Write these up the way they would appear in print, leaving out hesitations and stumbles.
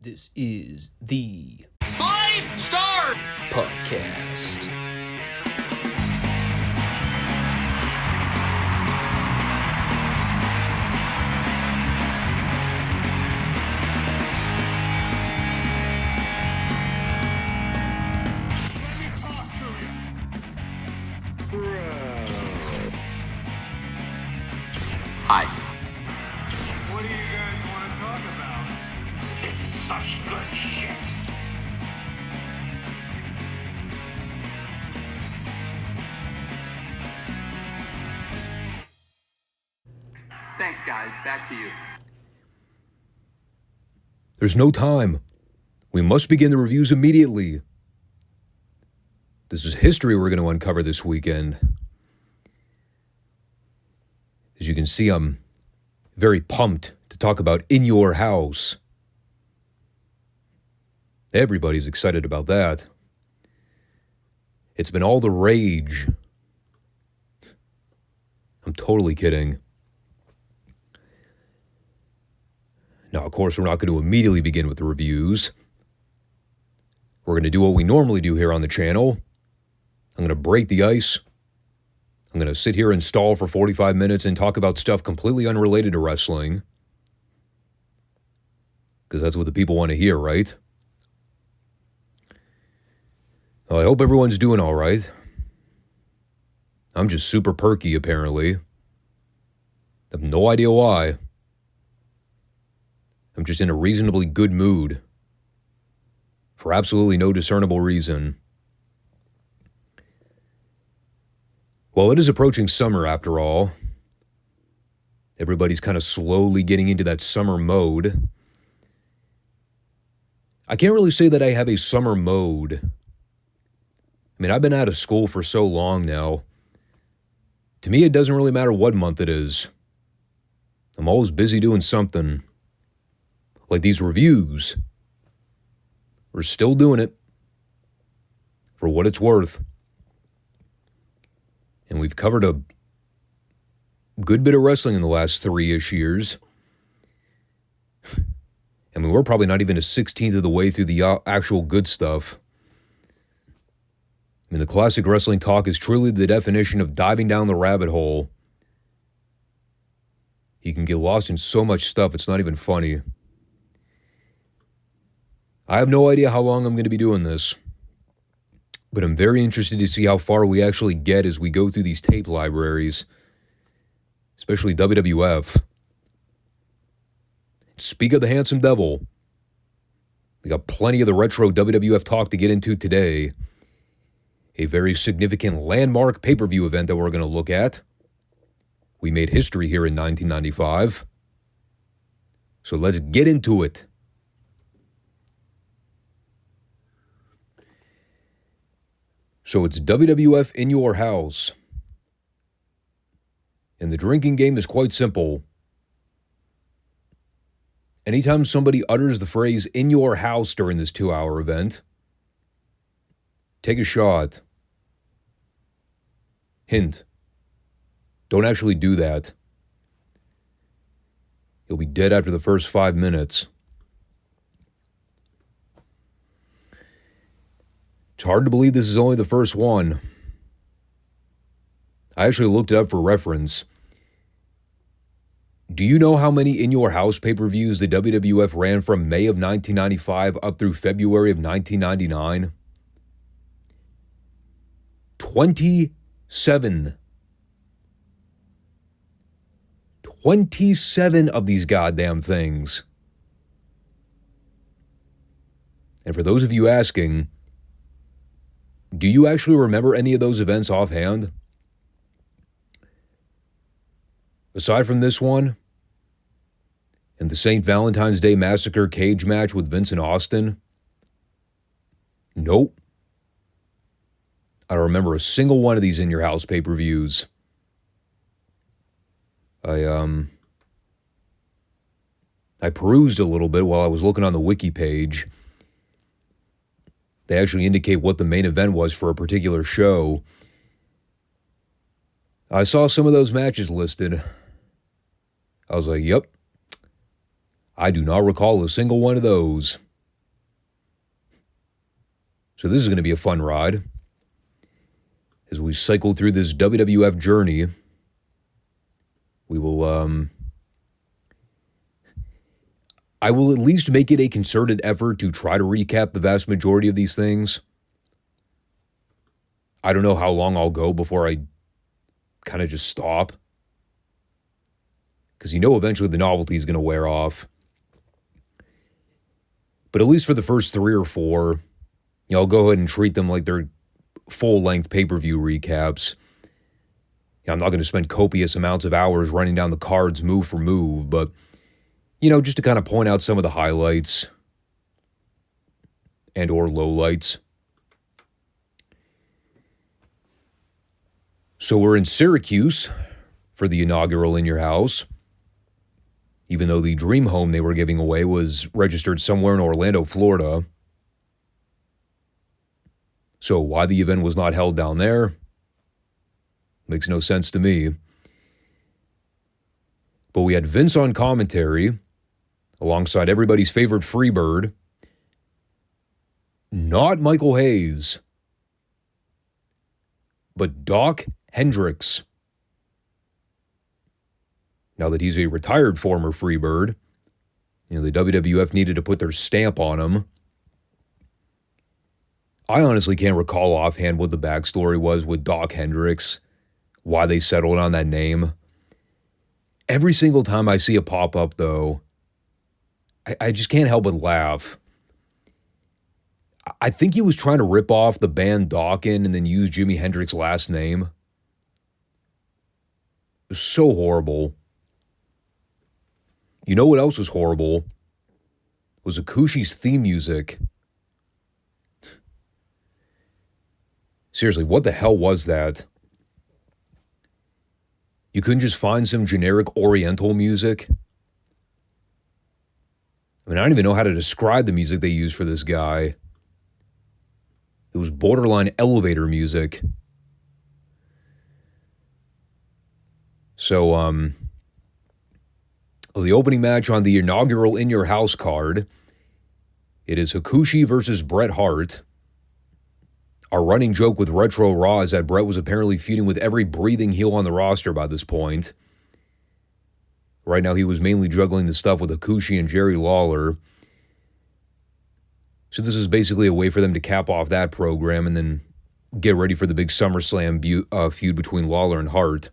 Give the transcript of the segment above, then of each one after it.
This is the Five Starr Podcast. Let me talk to you. Hi. What do you guys want to talk about? This is such good shit. Thanks, guys. Back to you. There's no time. We must begin the reviews immediately. This is history we're going to uncover this weekend. As you can see, I'm very pumped to talk about In Your House. Everybody's excited about that. It's been all the rage. I'm totally kidding. Now, of course, we're not going to immediately begin with the reviews. We're going to do what we normally do here on the channel. I'm going to break the ice. I'm going to sit here and stall for 45 minutes and talk about stuff completely unrelated to wrestling. Because that's what the people want to hear, right? Well, I hope everyone's doing all right. I'm just super perky, apparently. I have no idea why. I'm just in a reasonably good mood. For absolutely no discernible reason. Well, it is approaching summer after all. Everybody's kind of slowly getting into that summer mode. I can't really say that I have a summer mode. I mean, I've been out of school for so long now. To me, it doesn't really matter what month it is. I'm always busy doing something. Like these reviews. We're still doing it. For what it's worth. And we've covered a good bit of wrestling in the last 3-ish years. I mean, we're probably not even a 16th of the way through the actual good stuff. I mean, the classic wrestling talk is truly the definition of diving down the rabbit hole. You can get lost in so much stuff, it's not even funny. I have no idea how long I'm going to be doing this. But I'm very interested to see how far we actually get as we go through these tape libraries. Especially WWF. Speak of the handsome devil. We got plenty of the retro WWF talk to get into today. A very significant landmark pay-per-view event that we're going to look at. We made history here in 1995. So let's get into it. So it's WWF In Your House. And the drinking game is quite simple. Anytime somebody utters the phrase in your house during this 2-hour event, take a shot. Hint. Don't actually do that. You'll be dead after the first 5 minutes. It's hard to believe this is only the first one. I actually looked it up for reference. Do you know how many In Your House pay-per-views the WWF ran from May of 1995 up through February of 1999? 27. 27 of these goddamn things. And for those of you asking, do you actually remember any of those events offhand? Aside from this one, and the St. Valentine's Day Massacre cage match with Vince and Austin? Nope. I don't remember a single one of these In Your House pay-per-views. I perused a little bit while I was looking on the wiki page. They actually indicate what the main event was for a particular show. I saw some of those matches listed. I was like, yep. I do not recall a single one of those. So this is going to be a fun ride as we cycle through this WWF journey. We will, I will at least make it a concerted effort to try to recap the vast majority of these things. I don't know how long I'll go before I kind of just stop. Because eventually the novelty is going to wear off. But at least for the first 3 or 4, I'll go ahead and treat them like they're full-length pay-per-view recaps. I'm not going to spend copious amounts of hours running down the cards move for move, but, just to kind of point out some of the highlights and or lowlights. So we're in Syracuse for the inaugural In Your House, even though the dream home they were giving away was registered somewhere in Orlando, Florida. So why the event was not held down there makes no sense to me. But we had Vince on commentary, alongside everybody's favorite Freebird, not Michael Hayes, but Doc Hendricks. Now that he's a retired former Freebird, the WWF needed to put their stamp on him. I honestly can't recall offhand what the backstory was with Doc Hendricks, why they settled on that name. Every single time I see it pop up, though, I just can't help but laugh. I think he was trying to rip off the band Dawkins and then use Jimi Hendrix's last name. It was so horrible. You know what else was horrible? Was Akushi's theme music. Seriously, what the hell was that? You couldn't just find some generic Oriental music? I don't even know how to describe the music they used for this guy. It was borderline elevator music. So, the opening match on the inaugural In Your House card, it is Hakushi versus Bret Hart. Our running joke with Retro Raw is that Bret was apparently feuding with every breathing heel on the roster by this point. Right now, he was mainly juggling the stuff with Hakushi and Jerry Lawler. So this is basically a way for them to cap off that program and then get ready for the big SummerSlam feud between Lawler and Hart.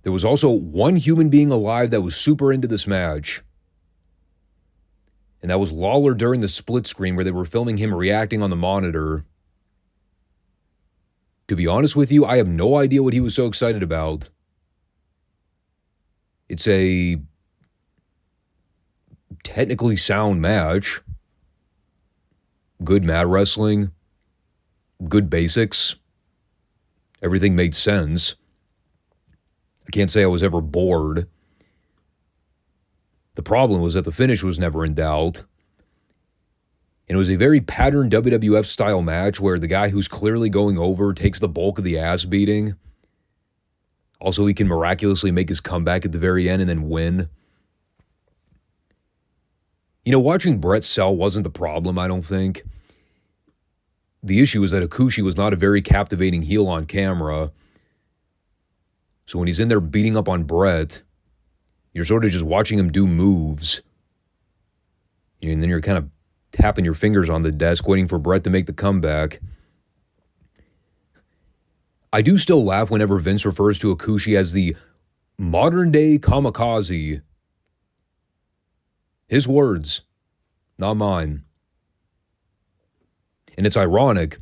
There was also one human being alive that was super into this match. And that was Lawler during the split screen where they were filming him reacting on the monitor. To be honest with you, I have no idea what he was so excited about. It's a technically sound match. Good mat wrestling. Good basics. Everything made sense. I can't say I was ever bored. The problem was that the finish was never in doubt. And it was a very patterned WWF-style match where the guy who's clearly going over takes the bulk of the ass beating. Also, he can miraculously make his comeback at the very end and then win. Watching Bret sell wasn't the problem, I don't think. The issue is that Hakushi was not a very captivating heel on camera. So when he's in there beating up on Bret, you're sort of just watching him do moves. And then you're kind of tapping your fingers on the desk, waiting for Bret to make the comeback. I do still laugh whenever Vince refers to Hakushi as the modern-day kamikaze. His words, not mine. And it's ironic,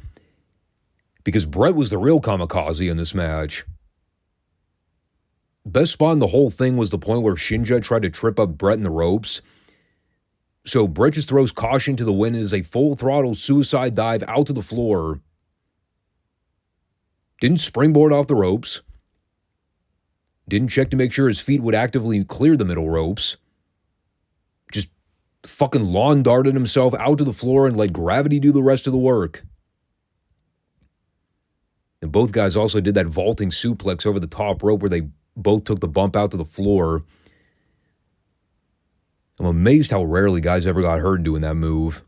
because Bret was the real kamikaze in this match. Best spot in the whole thing was the point where Shinja tried to trip up Bret in the ropes. So Bret just throws caution to the wind and is a full-throttle suicide dive out to the floor. Didn't springboard off the ropes. Didn't check to make sure his feet would actively clear the middle ropes. Just fucking lawn darted himself out to the floor and let gravity do the rest of the work. And both guys also did that vaulting suplex over the top rope where they both took the bump out to the floor. I'm amazed how rarely guys ever got hurt doing that move.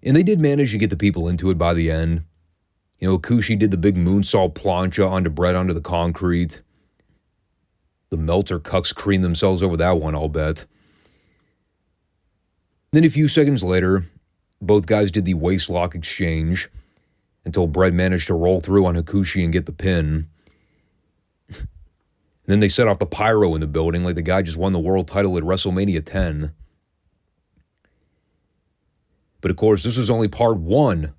And they did manage to get the people into it by the end. You know, Kushi did the big moonsault plancha onto Brett onto the concrete. The Melter cucks creamed themselves over that one, I'll bet. Then a few seconds later, both guys did the waist lock exchange until Brett managed to roll through on Hakushi and get the pin. And then they set off the pyro in the building like the guy just won the world title at WrestleMania 10. But of course, this was only part one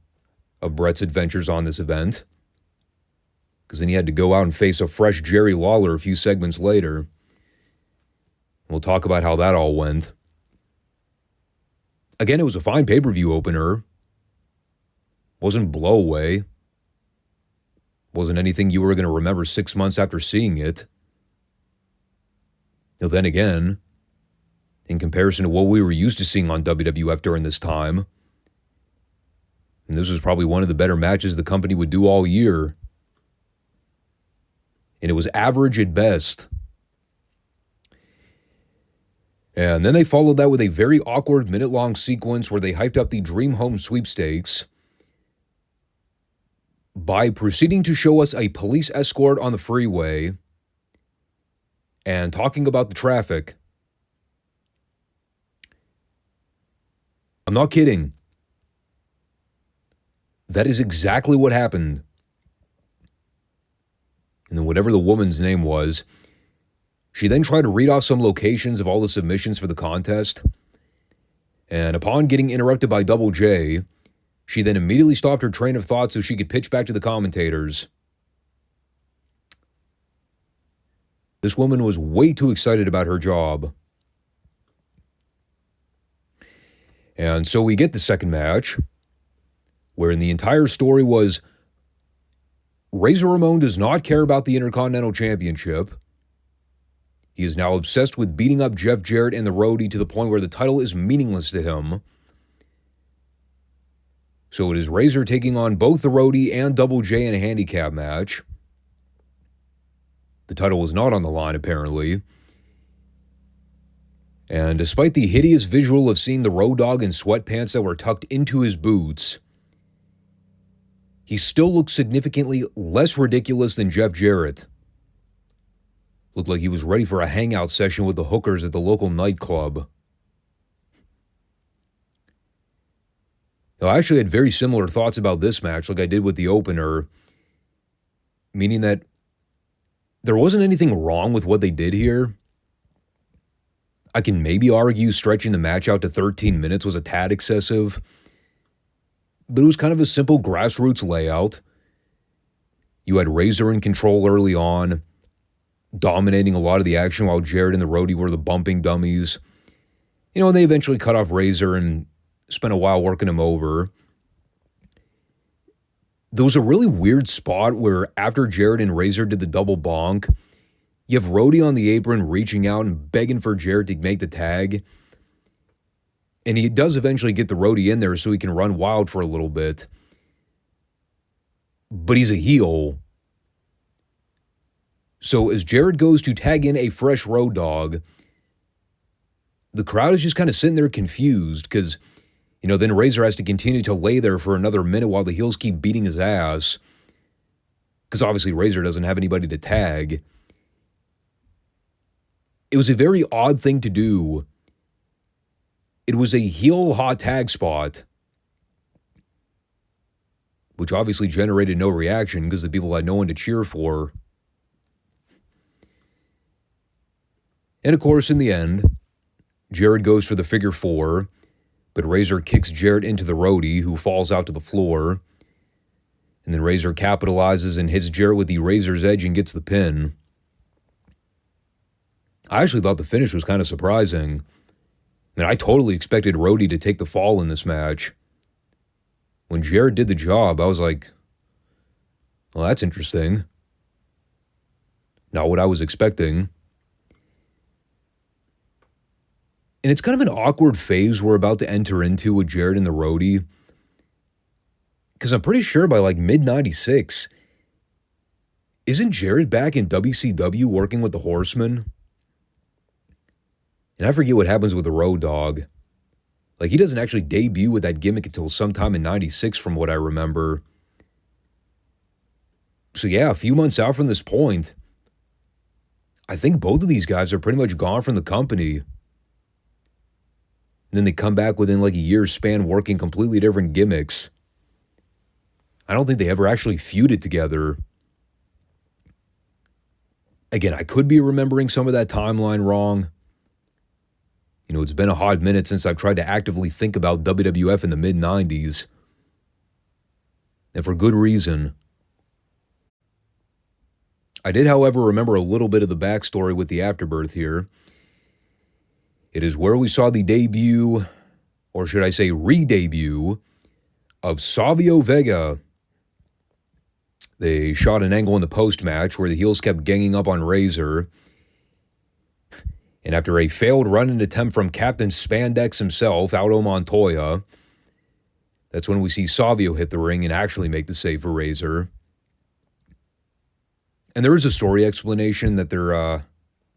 of Brett's adventures on this event, because then he had to go out and face a fresh Jerry Lawler a few segments later. We'll talk about how that all went. Again, it was a fine pay-per-view opener. Wasn't blow-away. Wasn't anything you were going to remember 6 months after seeing it. Now, then again, in comparison to what we were used to seeing on WWF during this time, and this was probably one of the better matches the company would do all year. And it was average at best. And then they followed that with a very awkward minute-long sequence where they hyped up the Dream Home Sweepstakes by proceeding to show us a police escort on the freeway and talking about the traffic. I'm not kidding. That is exactly what happened. And then whatever the woman's name was, she then tried to read off some locations of all the submissions for the contest. And upon getting interrupted by Double J, she then immediately stopped her train of thought so she could pitch back to the commentators. This woman was way too excited about her job. And so we get the second match, wherein the entire story was Razor Ramon does not care about the Intercontinental Championship. He is now obsessed with beating up Jeff Jarrett and the Roadie to the point where the title is meaningless to him. So it is Razor taking on both the Roadie and Double J in a handicap match. The title was not on the line, apparently. And despite the hideous visual of seeing the Road Dogg in sweatpants that were tucked into his boots, he still looked significantly less ridiculous than Jeff Jarrett. Looked like he was ready for a hangout session with the hookers at the local nightclub. Now, I actually had very similar thoughts about this match like I did with the opener, meaning that there wasn't anything wrong with what they did here. I can maybe argue stretching the match out to 13 minutes was a tad excessive, but it was kind of a simple grassroots layout. You had Razor in control early on, dominating a lot of the action while Jarrett and the Roadie were the bumping dummies. You know, and they eventually cut off Razor and spent a while working him over. There was a really weird spot where after Jarrett and Razor did the double bonk, you have Roadie on the apron reaching out and begging for Jarrett to make the tag. And he does eventually get the Roadie in there so he can run wild for a little bit. But he's a heel. So as Jarrett goes to tag in a fresh Road Dogg, the crowd is just kind of sitting there confused because, you know, then Razor has to continue to lay there for another minute while the heels keep beating his ass. Because obviously Razor doesn't have anybody to tag. It was a very odd thing to do. It was a heel hot tag spot, which obviously generated no reaction because the people had no one to cheer for. And of course, in the end, Jarrett goes for the figure four, but Razor kicks Jarrett into the Roadie, who falls out to the floor. And then Razor capitalizes and hits Jarrett with the Razor's Edge and gets the pin. I actually thought the finish was kind of surprising. I mean, I totally expected Roadie to take the fall in this match. When Jarrett did the job, I was like, well, that's interesting. Not what I was expecting. And it's kind of an awkward phase we're about to enter into with Jarrett and the Roadie. Because I'm pretty sure by like mid-96, isn't Jarrett back in WCW working with the Horsemen? And I forget what happens with the Road Dogg. Like, he doesn't actually debut with that gimmick until sometime in 96, from what I remember. So yeah, a few months out from this point, I think both of these guys are pretty much gone from the company. And then they come back within like a year's span working completely different gimmicks. I don't think they ever actually feuded together. Again, I could be remembering some of that timeline wrong. You know, it's been a hot minute since I've tried to actively think about WWF in the mid-90s. And for good reason. I did, however, remember a little bit of the backstory with the Afterbirth here. It is where we saw the debut, or should I say re-debut, of Savio Vega. They shot an angle in the post-match where the heels kept ganging up on Razor. And after a failed run-in attempt from Captain Spandex himself, Aldo Montoya, that's when we see Savio hit the ring and actually make the save for Razor. And there is a story explanation that they're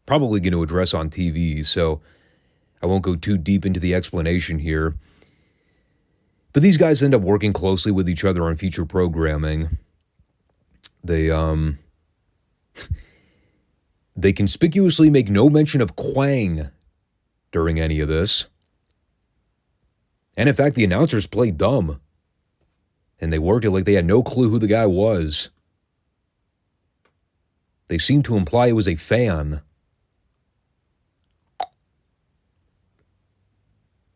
probably going to address on TV, so I won't go too deep into the explanation here. But these guys end up working closely with each other on future programming. They conspicuously make no mention of Quang during any of this. And in fact, the announcers played dumb. And they worked it like they had no clue who the guy was. They seemed to imply it was a fan.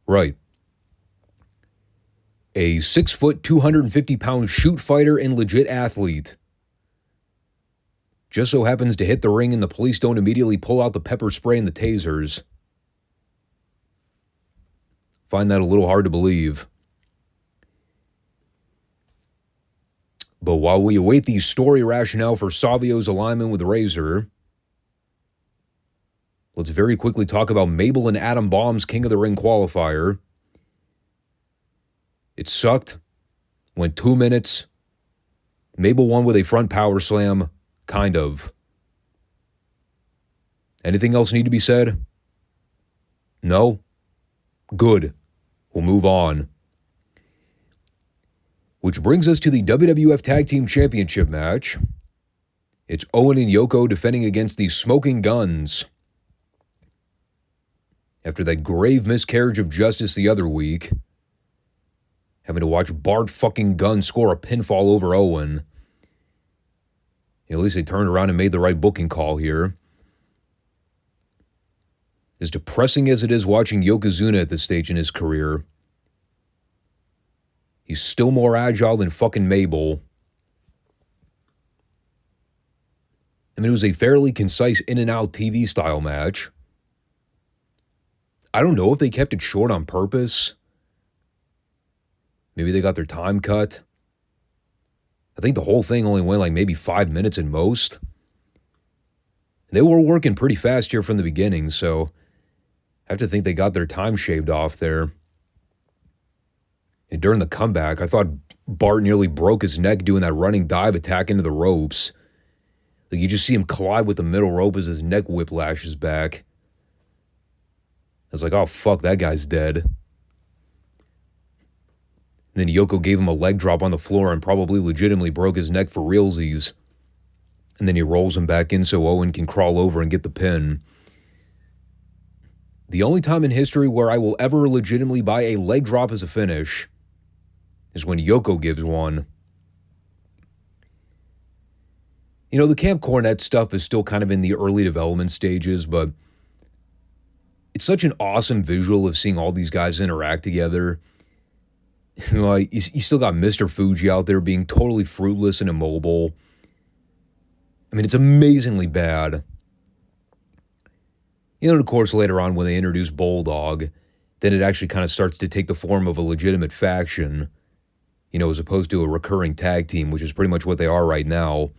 Right. A 6-foot, 250-pound shoot fighter and legit athlete. Just so happens to hit the ring and the police don't immediately pull out the pepper spray and the tasers. Find that a little hard to believe. But while we await the story rationale for Savio's alignment with Razor, let's very quickly talk about Mabel and Adam Bomb's King of the Ring qualifier. It sucked. Went 2 minutes. Mabel won with a front power slam. Kind of. Anything else need to be said? No? Good. We'll move on. Which brings us to the WWF Tag Team Championship match. It's Owen and Yoko defending against the Smoking Guns. After that grave miscarriage of justice the other week, having to watch Bart fucking Gunn score a pinfall over Owen. At least they turned around and made the right booking call here. As depressing as it is watching Yokozuna at this stage in his career, he's still more agile than fucking Mabel. I mean, it was a fairly concise in-and-out TV style match. I don't know if they kept it short on purpose. Maybe they got their time cut. I think the whole thing only went like maybe 5 minutes at most. They were working pretty fast here from the beginning, so I have to think they got their time shaved off there. And during the comeback, I thought Bart nearly broke his neck doing that running dive attack into the ropes. Like, you just see him collide with the middle rope as his neck whiplashes back. I was like, oh fuck, that guy's dead. And then Yoko gave him a leg drop on the floor and probably legitimately broke his neck for realsies. And then he rolls him back in so Owen can crawl over and get the pin. The only time in history where I will ever legitimately buy a leg drop as a finish is when Yoko gives one. You know, the Camp Cornette stuff is still kind of in the early development stages, but it's such an awesome visual of seeing all these guys interact together. You know, you still got Mr. Fuji out there being totally fruitless and immobile. I mean, it's amazingly bad. You know, and of course, later on when they introduce Bulldog, then it actually kind of starts to take the form of a legitimate faction, you know, as opposed to a recurring tag team, which is pretty much what they are right now.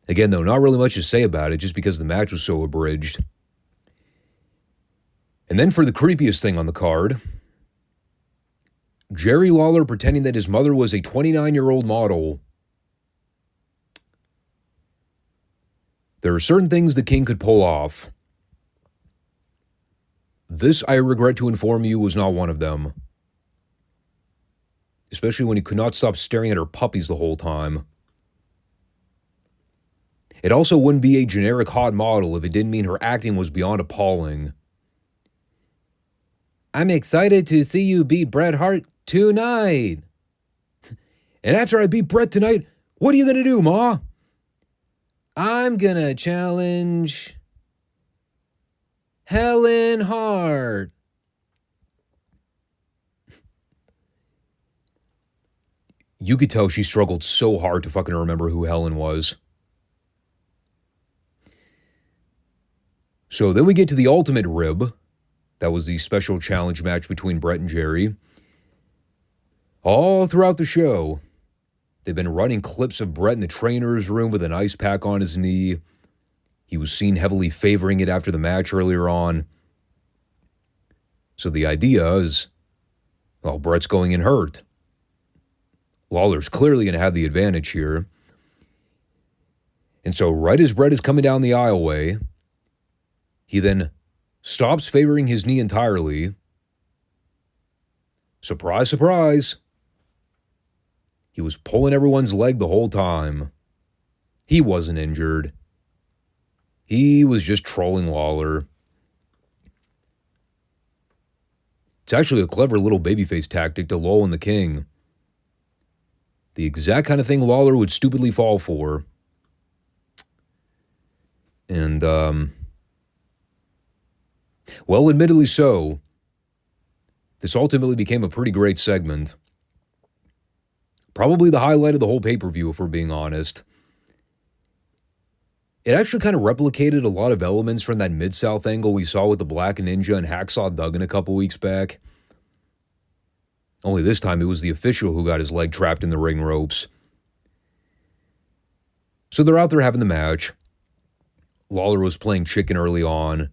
Again, though, not really much to say about it just because the match was so abridged. And then for the creepiest thing on the card, Jerry Lawler pretending that his mother was a 29-year-old model. There are certain things the King could pull off. This, I regret to inform you, was not one of them. Especially when he could not stop staring at her puppies the whole time. It also wouldn't be a generic hot model if it didn't mean her acting was beyond appalling. I'm excited to see you beat Bret Hart tonight. And after I beat Bret tonight, what are you going to do, Ma? I'm going to challenge Helen Hart. You could tell she struggled so hard to fucking remember who Helen was. So then we get to the ultimate rib. That was the special challenge match between Bret and Jerry. All throughout the show, they've been running clips of Bret in the trainer's room with an ice pack on his knee. He was seen heavily favoring it after the match earlier on. So the idea is, well, Bret's going in hurt. Lawler's clearly going to have the advantage here. And so right as Bret is coming down the aisleway, he then stops favoring his knee entirely. Surprise, surprise. He was pulling everyone's leg the whole time. He wasn't injured. He was just trolling Lawler. It's actually a clever little babyface tactic to lull in the king. The exact kind of thing Lawler would stupidly fall for. And, well, admittedly so. This ultimately became a pretty great segment. Probably the highlight of the whole pay-per-view, if we're being honest. It actually kind of replicated a lot of elements from that Mid-South angle we saw with the Black Ninja and Hacksaw Duggan a couple weeks back. Only this time it was the official who got his leg trapped in the ring ropes. So they're out there having the match. Lawler was playing chicken early on,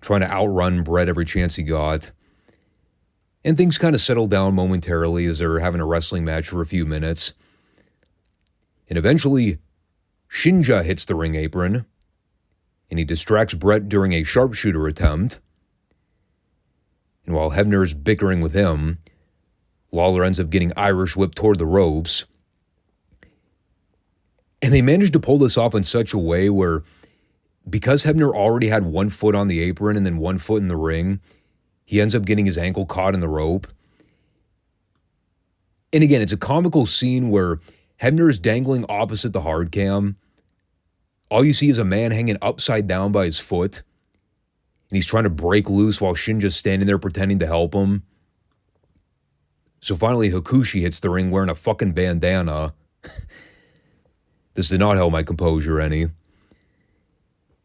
trying to outrun Bret every chance he got. And things kind of settled down momentarily as they're having a wrestling match for a few minutes. And eventually, Shinja hits the ring apron, and he distracts Bret during a sharpshooter attempt. And while Hebner is bickering with him, Lawler ends up getting Irish whipped toward the ropes. And they managed to pull this off in such a way where, because Hebner already had 1 foot on the apron and then 1 foot in the ring, he ends up getting his ankle caught in the rope. And again, it's a comical scene where Hebner is dangling opposite the hard cam. All you see is a man hanging upside down by his foot. And he's trying to break loose while Shinja's standing there pretending to help him. So finally, Hakushi hits the ring wearing a fucking bandana. This did not help my composure any.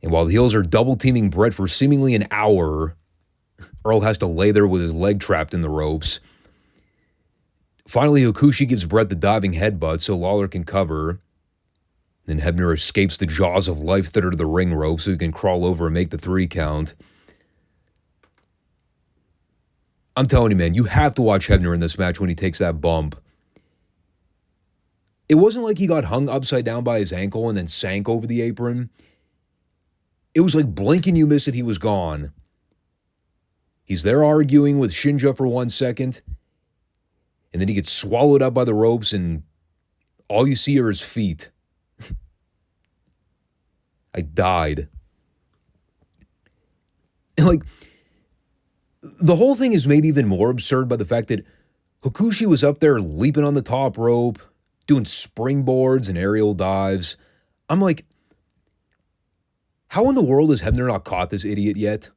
And while the heels are double-teaming Bret for seemingly an hour, Earl has to lay there with his leg trapped in the ropes. Finally, Hakushi gives Bret the diving headbutt so Lawler can cover. Then Hebner escapes the jaws of life that are to the ring rope so he can crawl over and make the 3 count. I'm telling you, man, you have to watch Hebner in this match when he takes that bump. It wasn't like he got hung upside down by his ankle and then sank over the apron. It was like blink and you miss it, he was gone. He's there arguing with Shinja for 1 second, and then he gets swallowed up by the ropes, and all you see are his feet. I died. And like, the whole thing is made even more absurd by the fact that Hakushi was up there leaping on the top rope, doing springboards and aerial dives. I'm like, how in the world has Hebner not caught this idiot yet?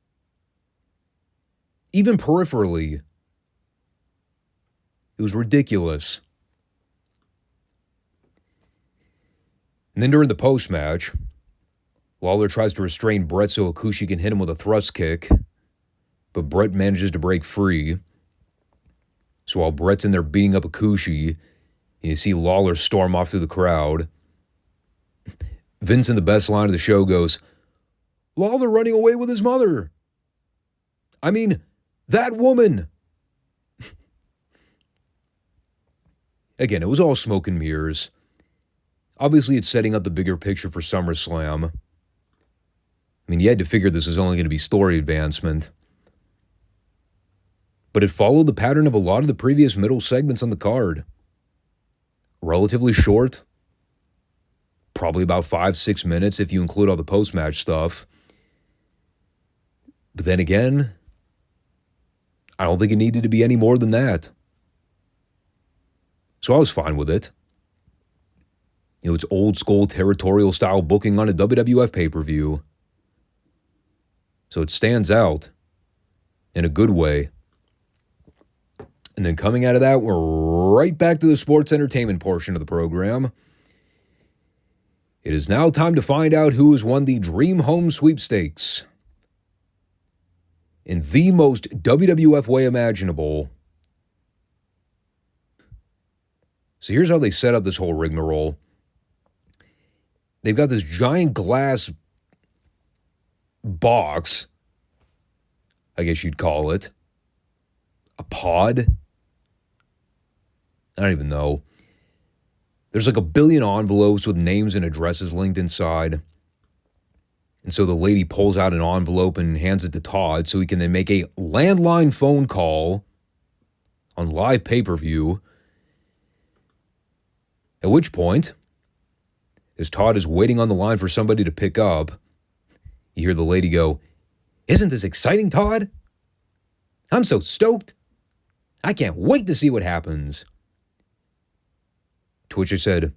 Even peripherally. It was ridiculous. And then during the post-match, Lawler tries to restrain Bret so Hakushi can hit him with a thrust kick, but Bret manages to break free. So while Bret's in there beating up Hakushi, you see Lawler storm off through the crowd. Vince, in the best line of the show, goes, "Lawler running away with his mother. I mean, that woman." Again, it was all smoke and mirrors. Obviously, it's setting up the bigger picture for SummerSlam. I mean, you had to figure this was only going to be story advancement. but it followed the pattern of a lot of the previous middle segments on the card. Relatively short, probably about 5-6 minutes if you include all the post-match stuff. But then again, I don't think it needed to be any more than that. So I was fine with it. It's old school territorial style booking on a WWF pay-per-view. So it stands out in a good way. And then coming out of that, we're right back to the sports entertainment portion of the program. It is now time to find out who has won the Dream Home Sweepstakes. In the most WWF way imaginable. So here's how they set up this whole rigmarole. They've got this giant glass box, I guess you'd call it. A pod? I don't even know. There's like a billion envelopes with names and addresses linked inside. And so the lady pulls out an envelope and hands it to Todd so he can then make a landline phone call on live pay-per-view. At which point, as Todd is waiting on the line for somebody to pick up, you hear the lady go, "Isn't this exciting, Todd? I'm so stoked. I can't wait to see what happens." To which I said,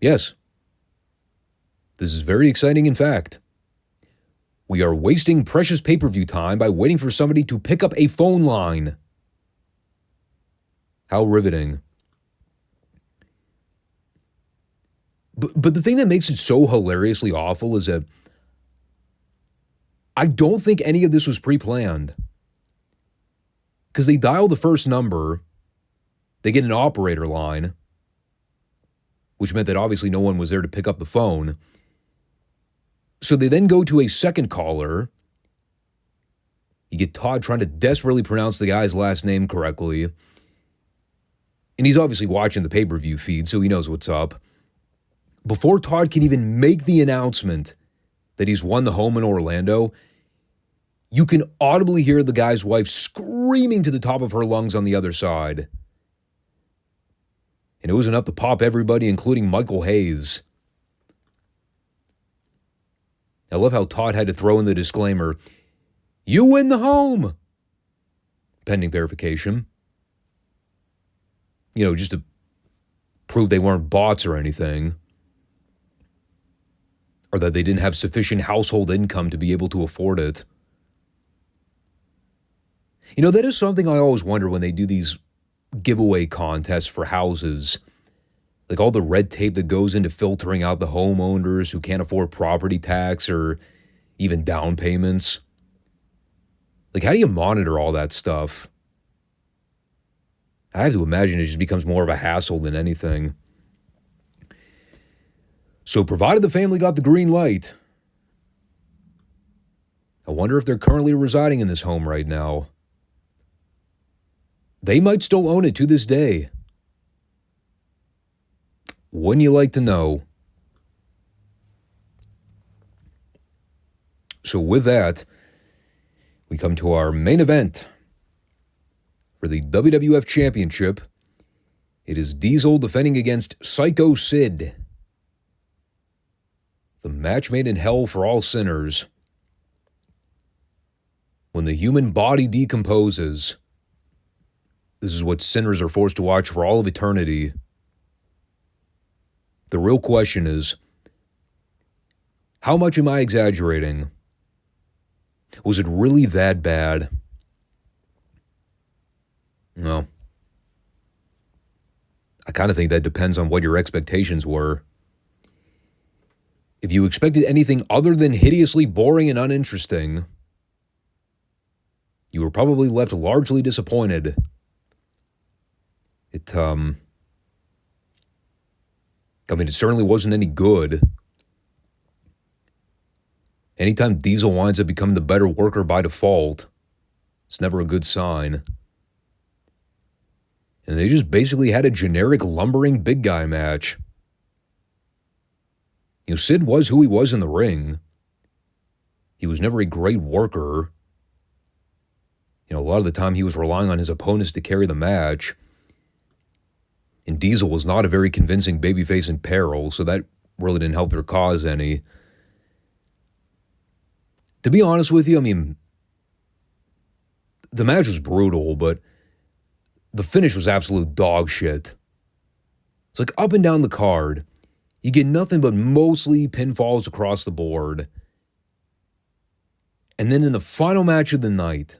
"Yes. This is very exciting, in fact. We are wasting precious pay-per-view time by waiting for somebody to pick up a phone line." How riveting. But the thing that makes it so hilariously awful is that I don't think any of this was pre-planned. Because they dial the first number, they get an operator line, which meant that obviously no one was there to pick up the phone. So they then go to a second caller. You get Todd trying to desperately pronounce the guy's last name correctly. And he's obviously watching the pay-per-view feed, so he knows what's up. Before Todd can even make the announcement that he's won the home in Orlando, you can audibly hear the guy's wife screaming to the top of her lungs on the other side. And it was enough to pop everybody, including Michael Hayes. I love how Todd had to throw in the disclaimer, "You win the home," pending verification. Just to prove they weren't bots or anything. Or that they didn't have sufficient household income to be able to afford it. That is something I always wonder when they do these giveaway contests for houses. Like all the red tape that goes into filtering out the homeowners who can't afford property tax or even down payments. Like, how do you monitor all that stuff? I have to imagine it just becomes more of a hassle than anything. So provided the family got the green light, I wonder if they're currently residing in this home right now. They might still own it to this day. Wouldn't you like to know? So with that, we come to our main event for the WWF Championship. It is Diesel defending against Psycho Sid. The match made in hell for all sinners. When the human body decomposes, this is what sinners are forced to watch for all of eternity. The real question is, how much am I exaggerating? Was it really that bad? No. I kind of think that depends on what your expectations were. If you expected anything other than hideously boring and uninteresting, you were probably left largely disappointed. It certainly wasn't any good. Anytime Diesel winds up becoming the better worker by default, it's never a good sign. And they just basically had a generic lumbering big guy match. Sid was who he was in the ring. He was never a great worker. A lot of the time he was relying on his opponents to carry the match. And Diesel was not a very convincing babyface in peril, so that really didn't help their cause any. To be honest with you, the match was brutal, but the finish was absolute dog shit. It's like up and down the card, you get nothing but mostly pinfalls across the board. And then in the final match of the night,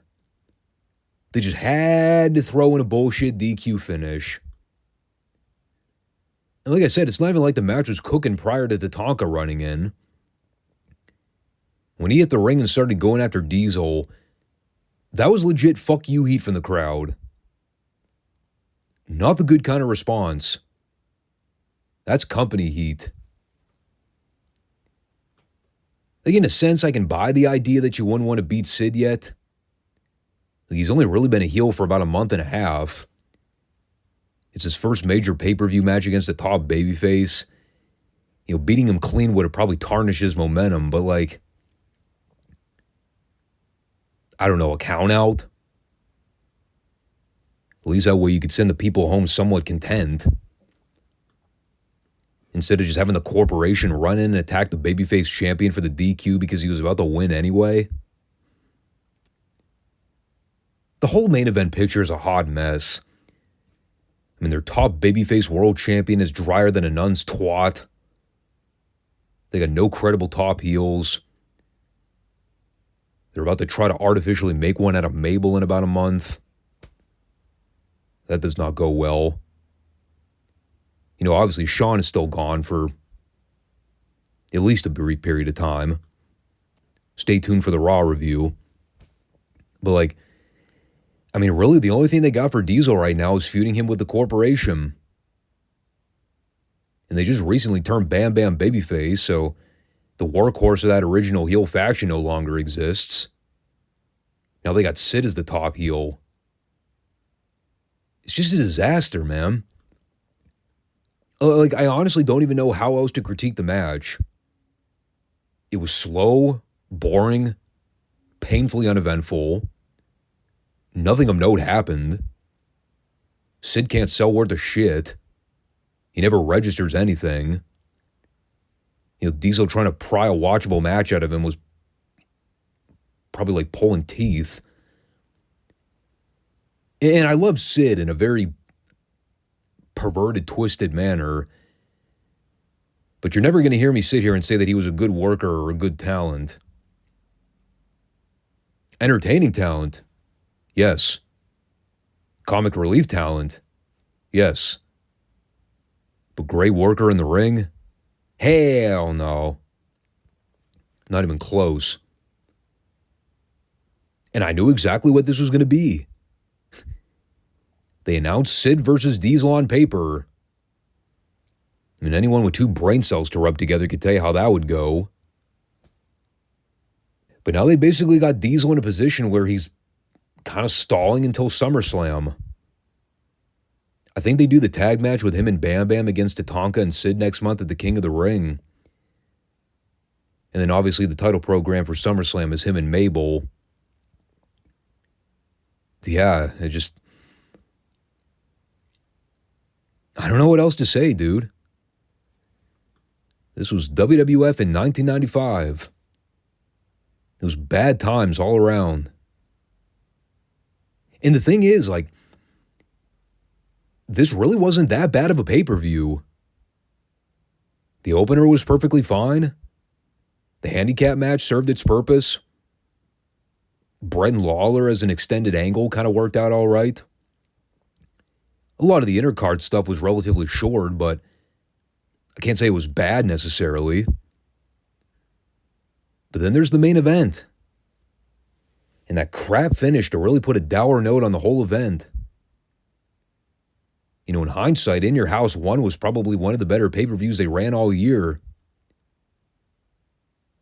they just had to throw in a bullshit DQ finish. And like I said, it's not even like the match was cooking prior to Tatanka running in. When he hit the ring and started going after Diesel, that was legit fuck you heat from the crowd. Not the good kind of response. That's company heat. Like, in a sense, I can buy the idea that you wouldn't want to beat Sid yet. He's only really been a heel for about a month and a half. It's his first major pay-per-view match against a top babyface. Beating him clean would have probably tarnished his momentum, but I don't know, a count out? At least that way you could send the people home somewhat content. Instead of just having the corporation run in and attack the babyface champion for the DQ because he was about to win anyway. The whole main event picture is a hot mess. Their top babyface world champion is drier than a nun's twat. They got no credible top heels. They're about to try to artificially make one out of Mabel in about a month. That does not go well. Obviously Shawn is still gone for at least a brief period of time. Stay tuned for the Raw review. But really the only thing they got for Diesel right now is feuding him with the corporation. And they just recently turned Bam Bam babyface, so the workhorse of that original heel faction no longer exists. Now they got Sid as the top heel. It's just a disaster, man. I honestly don't even know how else to critique the match. It was slow, boring, painfully uneventful. Nothing of note happened. Sid can't sell worth a shit. He never registers anything. Diesel trying to pry a watchable match out of him was probably like pulling teeth. And I love Sid in a very perverted, twisted manner. But you're never going to hear me sit here and say that he was a good worker or a good talent. Entertaining talent, yes. Comic relief talent, yes. But great worker in the ring? Hell no. Not even close. And I knew exactly what this was going to be. They announced Sid versus Diesel on paper. Anyone with two brain cells to rub together could tell you how that would go. But now they basically got Diesel in a position where he's kind of stalling until SummerSlam. I think they do the tag match with him and Bam Bam against Tatanka and Sid next month at the King of the Ring. And then obviously the title program for SummerSlam is him and Mabel. Yeah, I don't know what else to say, dude. This was WWF in 1995. It was bad times all around. And the thing is, this really wasn't that bad of a pay-per-view. The opener was perfectly fine. The handicap match served its purpose. Brett and Lawler as an extended angle kind of worked out all right. A lot of the intercard stuff was relatively short, but I can't say it was bad necessarily. But then there's the main event. And that crap finish to really put a dour note on the whole event. In hindsight, In Your House 1 was probably one of the better pay-per-views they ran all year.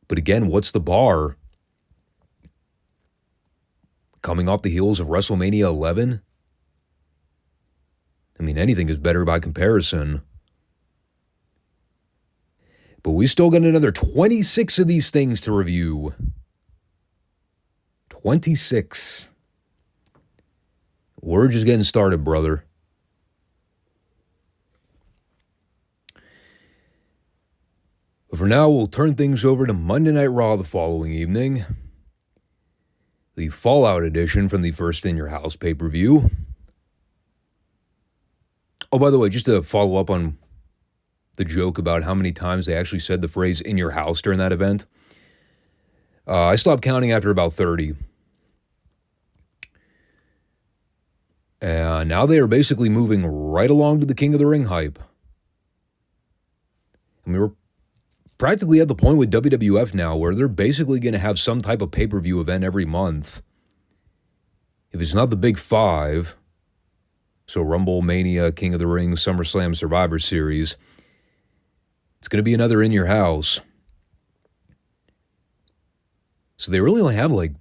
But again, what's the bar? Coming off the heels of WrestleMania 11? Anything is better by comparison. But we still got another 26 of these things to review. 26. We're just getting started, brother. But for now, we'll turn things over to Monday Night Raw the following evening. The Fallout edition from the first In Your House pay-per-view. Oh, by the way, just to follow up on the joke about how many times they actually said the phrase "in your house" during that event. I stopped counting after about 30. And now they are basically moving right along to the King of the Ring hype. And we were practically at the point with WWF now where they're basically going to have some type of pay-per-view event every month. If it's not the Big Five, so Rumble, Mania, King of the Ring, SummerSlam, Survivor Series, it's going to be another In Your House. So they really only have like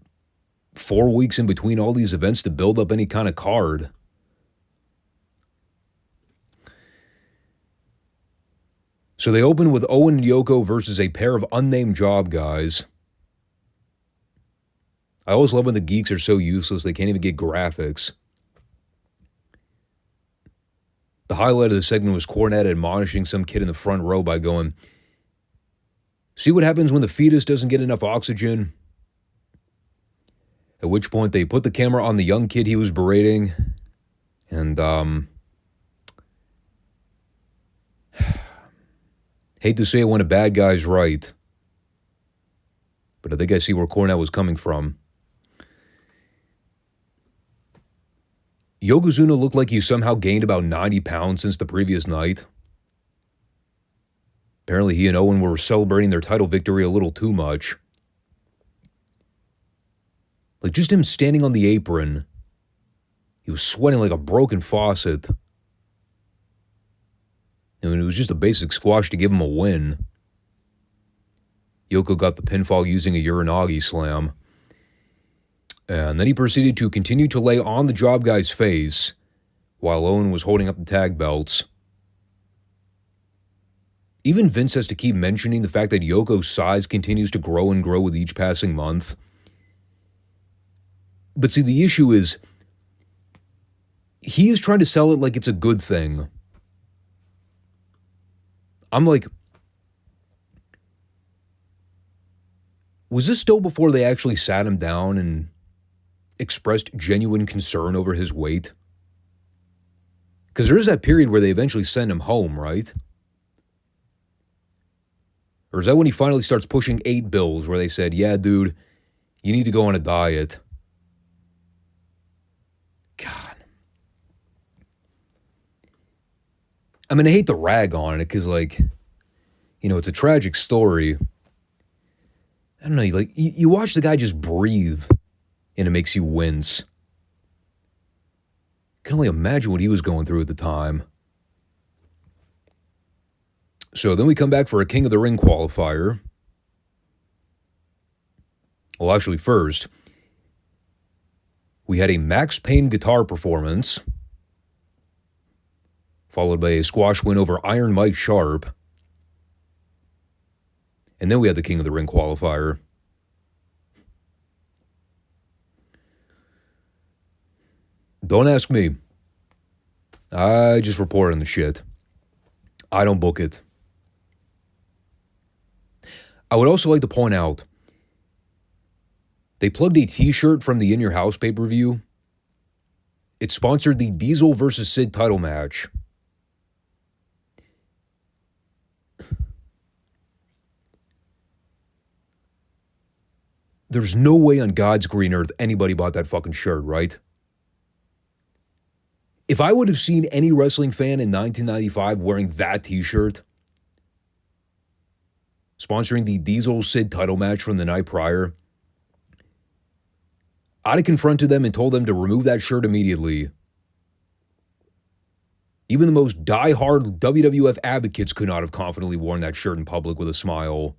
4 weeks in between all these events to build up any kind of card. So they open with Owen and Yoko versus a pair of unnamed job guys. I always love when the geeks are so useless they can't even get graphics. The highlight of the segment was Cornette admonishing some kid in the front row by going, "See what happens when the fetus doesn't get enough oxygen?" At which point they put the camera on the young kid he was berating. And, hate to say it when a bad guy's right, but I think I see where Cornette was coming from. Yokozuna looked like he somehow gained about 90 pounds since the previous night. Apparently he and Owen were celebrating their title victory a little too much. Like just him standing on the apron, he was sweating like a broken faucet. I mean, it was just a basic squash to give him a win. Yoko got the pinfall using a Uranagi slam. And then he proceeded to continue to lay on the job guy's face while Owen was holding up the tag belts. Even Vince has to keep mentioning the fact that Yoko's size continues to grow and grow with each passing month. But see, the issue is, he is trying to sell it like it's a good thing. I'm like, was this still before they actually sat him down and expressed genuine concern over his weight? Because there is that period where they eventually send him home, right? Or is that when he finally starts pushing 8 bills where they said, "Yeah, dude, you need to go on a diet"? God. I mean, I hate to rag on it because, like, you know, it's a tragic story. I don't know, like, you watch the guy just breathe and it makes you wince. I can only imagine what he was going through at the time. So then we come back for a King of the Ring qualifier. Well, actually, first, we had a Max Payne guitar performance, followed by a squash win over Iron Mike Sharp. And then we had the King of the Ring qualifier. Don't ask me. I just report on the shit. I don't book it. I would also like to point out, they plugged a t-shirt from the In Your House pay-per-view. It sponsored the Diesel versus Sid title match. There's no way on God's green earth anybody bought that fucking shirt, right? If I would have seen any wrestling fan in 1995 wearing that t-shirt, sponsoring the Diesel Sid title match from the night prior, I'd have confronted them and told them to remove that shirt immediately. Even the most die-hard WWF advocates could not have confidently worn that shirt in public with a smile.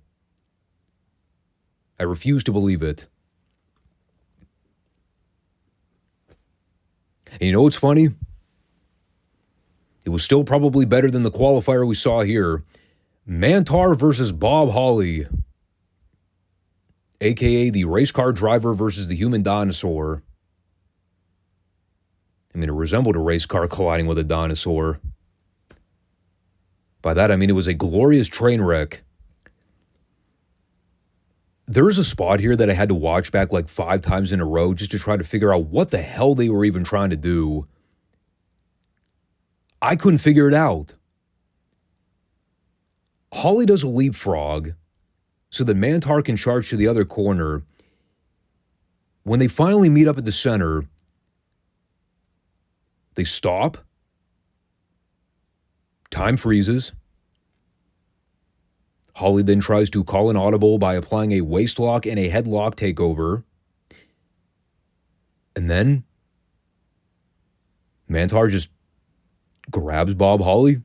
I refuse to believe it. And you know what's funny? It was still probably better than the qualifier we saw here. Mantar versus Bob Holly, a.k.a. the race car driver versus the human dinosaur. I mean, it resembled a race car colliding with a dinosaur. By that, I mean it was a glorious train wreck. There's a spot here that I had to watch back like 5 times in a row just to try to figure out what the hell they were even trying to do. I couldn't figure it out. Holly does a leapfrog so that Mantar can charge to the other corner. When they finally meet up at the center, they stop. Time freezes. Holly then tries to call an audible by applying a waistlock and a headlock takeover. And then Mantar just grabs Bob Holly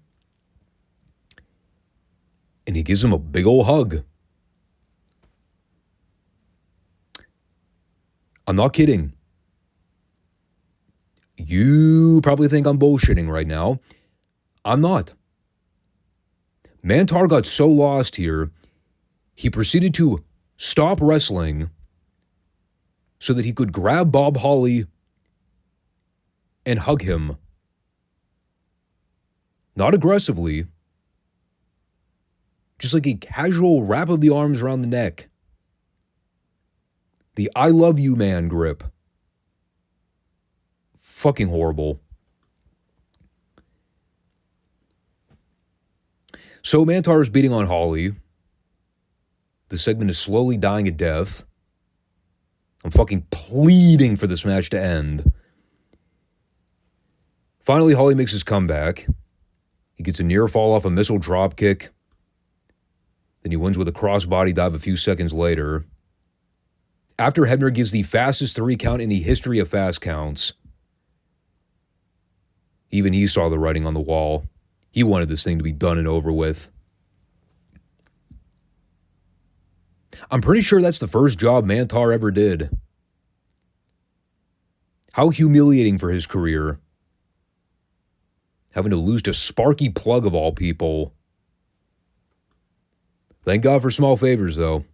and he gives him a big old hug. I'm not kidding. You probably think I'm bullshitting right now. I'm not. Mantar got so lost here, he proceeded to stop wrestling so that he could grab Bob Holly and hug him. Not aggressively, just like a casual wrap of the arms around the neck. The I love you man grip. Fucking horrible. So Mantar is beating on Holly. The segment is slowly dying a death. I'm fucking pleading for this match to end. Finally, Holly makes his comeback. He gets a near fall off a missile dropkick. Then he wins with a crossbody dive a few seconds later. After Hebner gives the fastest 3 count in the history of fast counts. Even he saw the writing on the wall. He wanted this thing to be done and over with. I'm pretty sure that's the first job Mantar ever did. How humiliating for his career. Having to lose to Sparky Plug of all people. Thank God for small favors, though.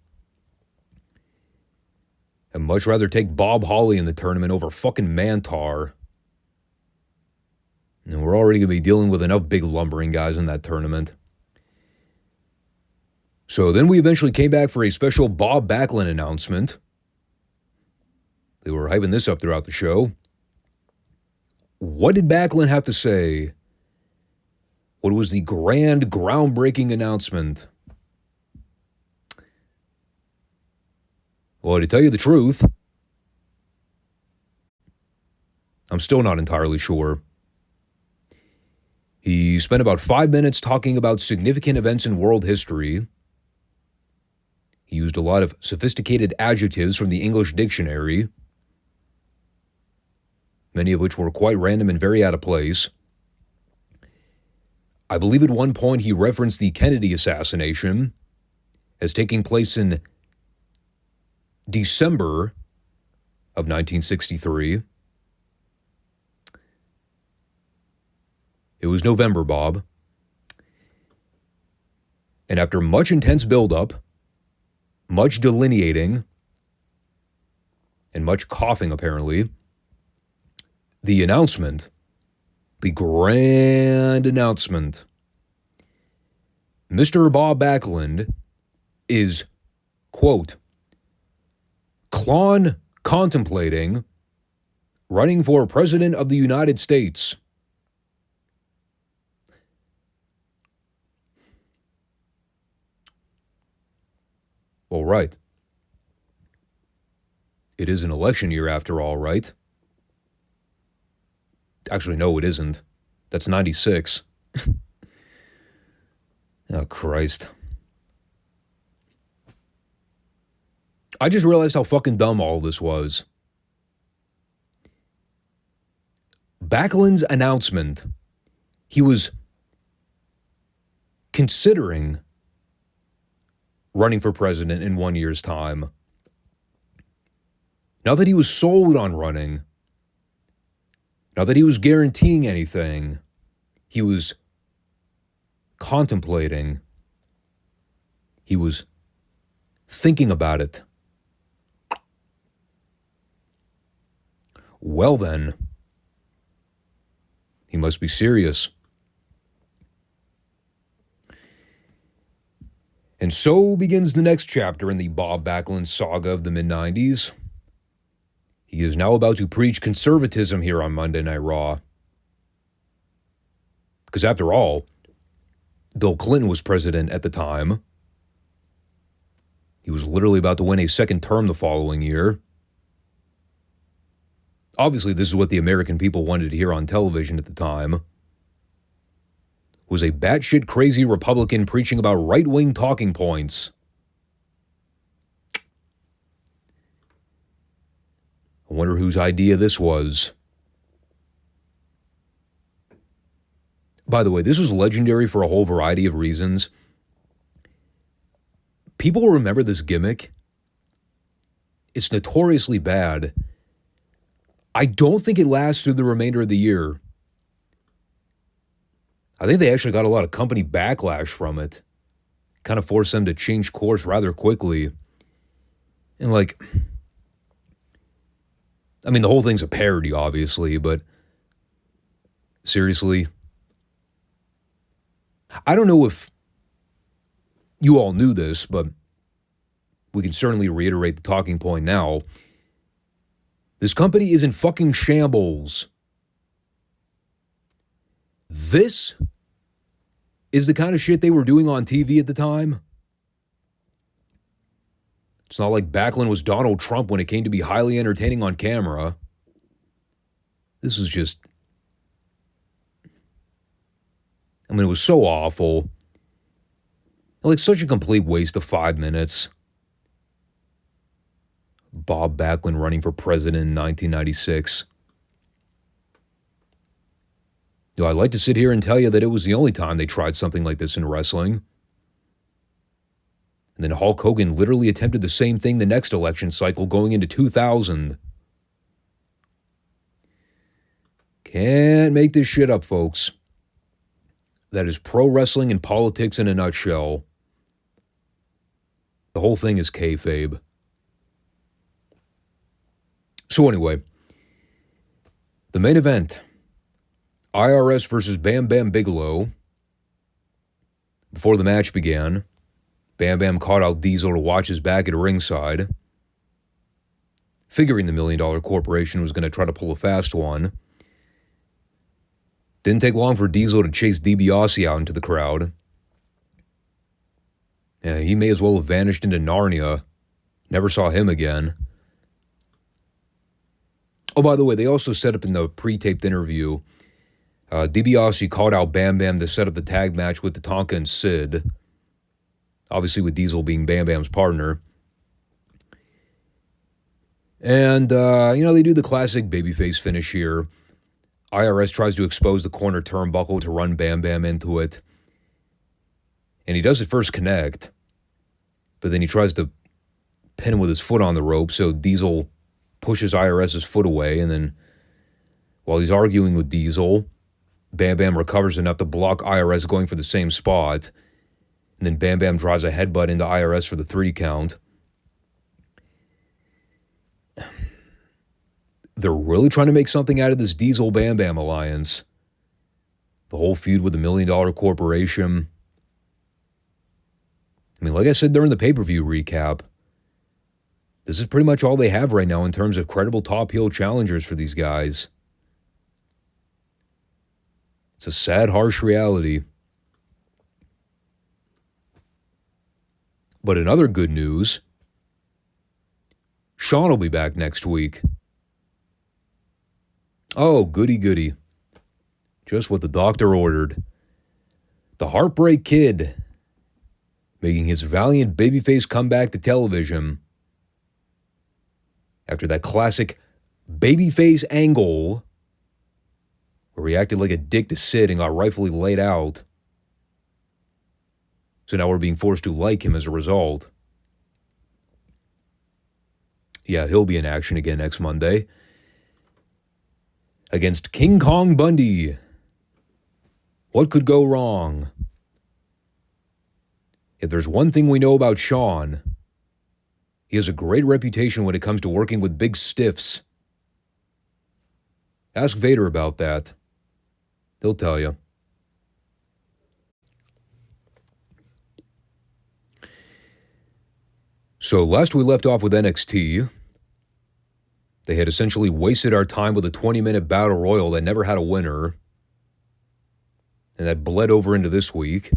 I'd much rather take Bob Holly in the tournament over fucking Mantar. And we're already going to be dealing with enough big lumbering guys in that tournament. So then we eventually came back for a special Bob Backlund announcement. They were hyping this up throughout the show. What did Backlund have to say? What was the grand, groundbreaking announcement? Well, to tell you the truth, I'm still not entirely sure. He spent about 5 minutes talking about significant events in world history. He used a lot of sophisticated adjectives from the English dictionary, many of which were quite random and very out of place. I believe at one point he referenced the Kennedy assassination as taking place in December of 1963. It was November, Bob. And after much intense buildup, much delineating, and much coughing, apparently, the announcement, the grand announcement, Mr. Bob Backlund is, quote, contemplating running for President of the United States. All right. It is an election year after all, right? Actually, no, it isn't. That's 96. Oh, Christ. I just realized how fucking dumb all this was. Backlund's announcement, he was considering running for president in 1 year's time. Not that he was sold on running. Not that he was guaranteeing anything. He was contemplating. He was thinking about it. Well then, He must be serious. And so begins the next chapter in the Bob Backlund saga of the mid-90s. He is now about to preach conservatism here on Monday Night Raw. Because after all, Bill Clinton was president at the time. He was literally about to win a second term the following year. Obviously, this is what the American people wanted to hear on television at the time. Was a batshit crazy Republican preaching about right-wing talking points. I wonder whose idea this was. By the way, this was legendary for a whole variety of reasons. People remember this gimmick. It's notoriously bad. I don't think it lasts through the remainder of the year. I think they actually got a lot of company backlash from it. Kind of forced them to change course rather quickly. And like, I mean, the whole thing's a parody, obviously, but seriously, I don't know if you all knew this, but we can certainly reiterate the talking point now. This company is in fucking shambles. This is the kind of shit they were doing on TV at the time. It's not like Backlund was Donald Trump when it came to be highly entertaining on camera. This was just... I mean, it was so awful. Like, such a complete waste of 5 minutes. Bob Backlund running for president in 1996. You know, I'd like to sit here and tell you that it was the only time they tried something like this in wrestling. And then Hulk Hogan literally attempted the same thing the next election cycle going into 2000. Can't make this shit up, folks. That is pro wrestling and politics in a nutshell. The whole thing is kayfabe. So anyway, the main event, IRS versus Bam Bam Bigelow. Before the match began, Bam Bam caught out Diesel to watch his back at ringside, figuring the $1 Million Corporation was going to try to pull a fast one. Didn't take long for Diesel to chase DiBiase out into the crowd. Yeah, he may as well have vanished into Narnia. Never saw him again. Oh, by the way, they also set up in the pre-taped interview, DiBiase called out Bam Bam to set up the tag match with Tatanka and Sid. Obviously with Diesel being Bam Bam's partner. And, they do the classic babyface finish here. IRS tries to expose the corner turnbuckle to run Bam Bam into it. And he does at first connect, but then he tries to pin him with his foot on the rope, so Diesel pushes IRS's foot away, and then while he's arguing with Diesel, Bam Bam recovers enough to block IRS going for the same spot, and then Bam Bam drives a headbutt into IRS for the 3 count. They're really trying to make something out of this Diesel-Bam Bam alliance. The whole feud with the $1 Million Corporation. I mean, like I said during the pay-per-view recap, this is pretty much all they have right now in terms of credible top-heel challengers for these guys. It's a sad, harsh reality. But in other good news, Shawn will be back next week. Oh, goody goody. Just what the doctor ordered. The Heartbreak Kid, making his valiant babyface comeback to television after that classic babyface angle where he acted like a dick to Sid and got rightfully laid out. So now we're being forced to like him as a result. Yeah, he'll be in action again next Monday against King Kong Bundy. What could go wrong? If there's one thing we know about Shawn, he has a great reputation when it comes to working with big stiffs. Ask Vader about that. They'll tell you. So last we left off with NXT, they had essentially wasted our time with a 20-minute battle royal that never had a winner, and that bled over into this week.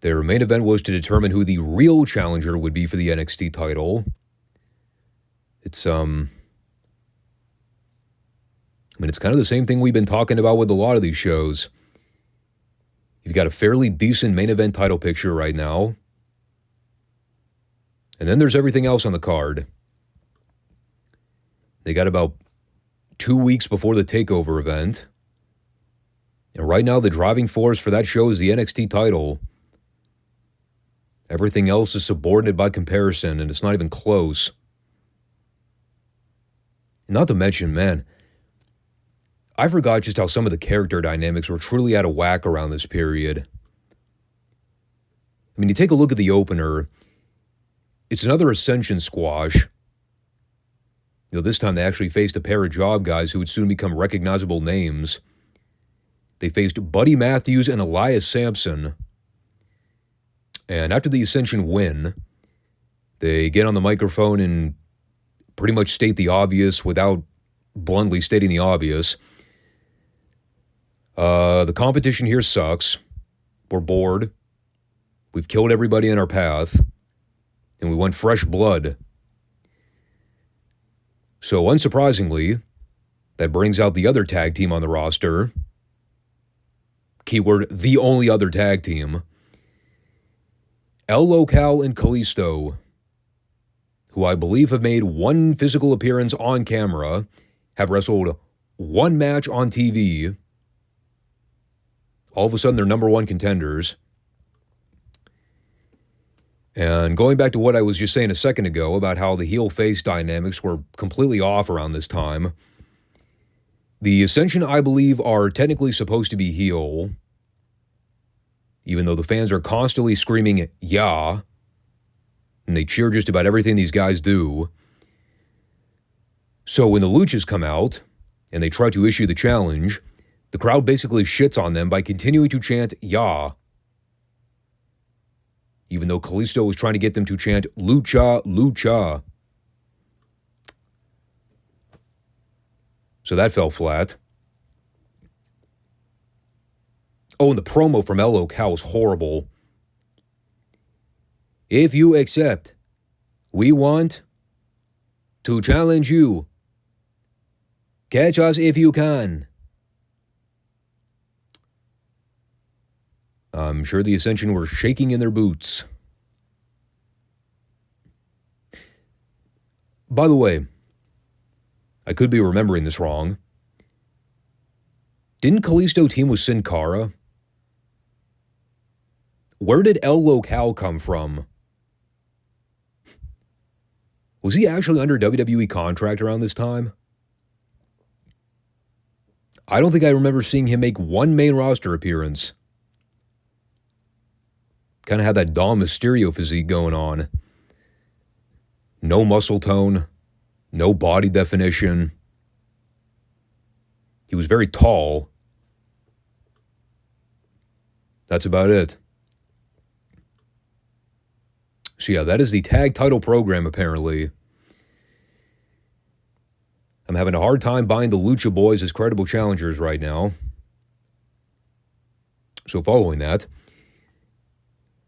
Their main event was to determine who the real challenger would be for the NXT title. It's, it's kind of the same thing we've been talking about with a lot of these shows. You've got a fairly decent main event title picture right now. And then there's everything else on the card. They got about 2 weeks before the TakeOver event. And right now, the driving force for that show is the NXT title. Everything else is subordinate by comparison, and it's not even close. Not to mention, man, I forgot just how some of the character dynamics were truly out of whack around this period. I mean, you take a look at the opener. It's another Ascension squash. This time they actually faced a pair of job guys who would soon become recognizable names. They faced Buddy Matthews and Elias Sampson. And after the Ascension win, they get on the microphone and pretty much state the obvious without bluntly stating the obvious. The competition here sucks. We're bored. We've killed everybody in our path. And we want fresh blood. So unsurprisingly, that brings out the other tag team on the roster. Keyword, the only other tag team. El Local and Kalisto, who I believe have made one physical appearance on camera, have wrestled one match on TV. All of a sudden, they're number one contenders. And going back to what I was just saying a second ago about how the heel-face dynamics were completely off around this time, the Ascension, I believe, are technically supposed to be heel, even though the fans are constantly screaming, "Yeah," and they cheer just about everything these guys do. So when the Luchas come out and they try to issue the challenge, the crowd basically shits on them by continuing to chant, "Yeah," even though Kalisto was trying to get them to chant, "Lucha, Lucha." So that fell flat. Oh, and the promo from El Local was horrible. "If you accept, we want to challenge you. Catch us if you can." I'm sure the Ascension were shaking in their boots. By the way, I could be remembering this wrong. Didn't Kalisto team with Sin Cara? Where did El Local come from? Was he actually under WWE contract around this time? I don't think I remember seeing him make one main roster appearance. Kind of had that Dom Mysterio physique going on. No muscle tone, no body definition. He was very tall. That's about it. So yeah, that is the tag title program, apparently. I'm having a hard time buying the Lucha Boys as credible challengers right now. So following that,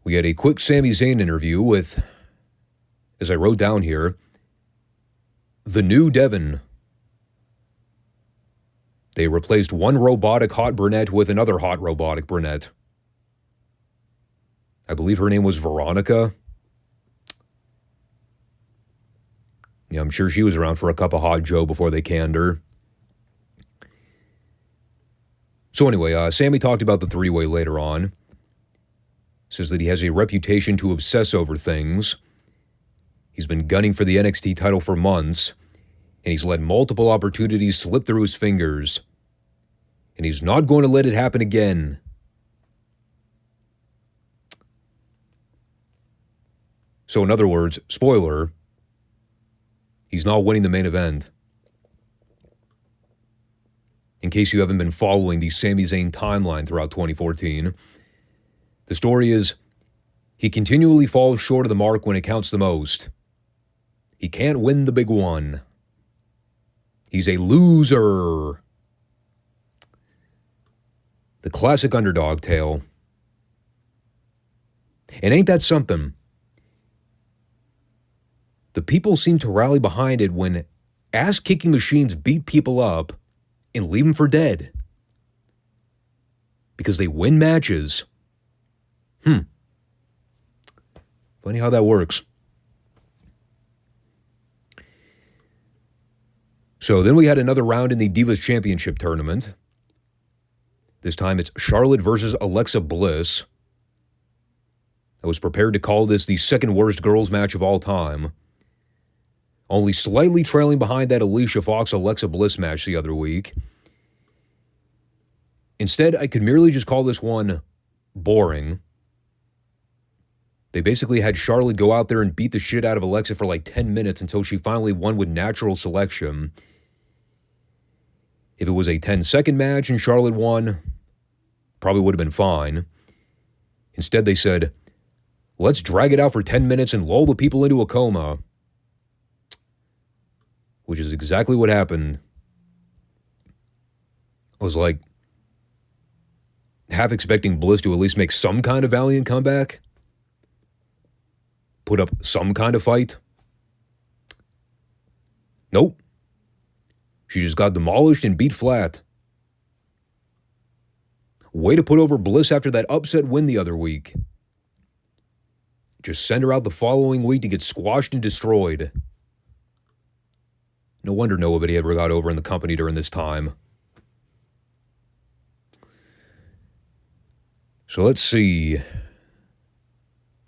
we had a quick Sami Zayn interview with, as I wrote down here, the new Devon. They replaced one robotic hot brunette with another hot robotic brunette. I believe her name was Veronica. Yeah, I'm sure she was around for a cup of hot Joe before they canned her. So anyway, Sami talked about the three-way later on. Says that he has a reputation to obsess over things. He's been gunning for the NXT title for months, and he's let multiple opportunities slip through his fingers. And he's not going to let it happen again. So in other words, spoiler, he's not winning the main event. in case you haven't been following the Sami Zayn timeline throughout 2014. The story is, he continually falls short of the mark when it counts the most. He can't win the big one. He's a loser. The classic underdog tale. And ain't that something? The people seem to rally behind it when ass-kicking machines beat people up and leave them for dead. Because they win matches. Funny how that works. So then we had another round in the Divas Championship tournament. This time it's Charlotte versus Alexa Bliss. I was prepared to call this the second worst girls match of all time. Only slightly trailing behind that Alicia Fox-Alexa Bliss match the other week. Instead, I could merely just call this one boring. They basically had Charlotte go out there and beat the shit out of Alexa for like 10 minutes until she finally won with natural selection. If it was a 10-second match and Charlotte won, probably would have been fine. Instead, they said, let's drag it out for 10 minutes and lull the people into a coma. Which is exactly what happened. I was like, half expecting Bliss to at least make some kind of valiant comeback. Put up some kind of fight. Nope. She just got demolished and beat flat. Way to put over Bliss after that upset win the other week. Just send her out the following week to get squashed and destroyed. No wonder nobody ever got over in the company during this time. So let's see.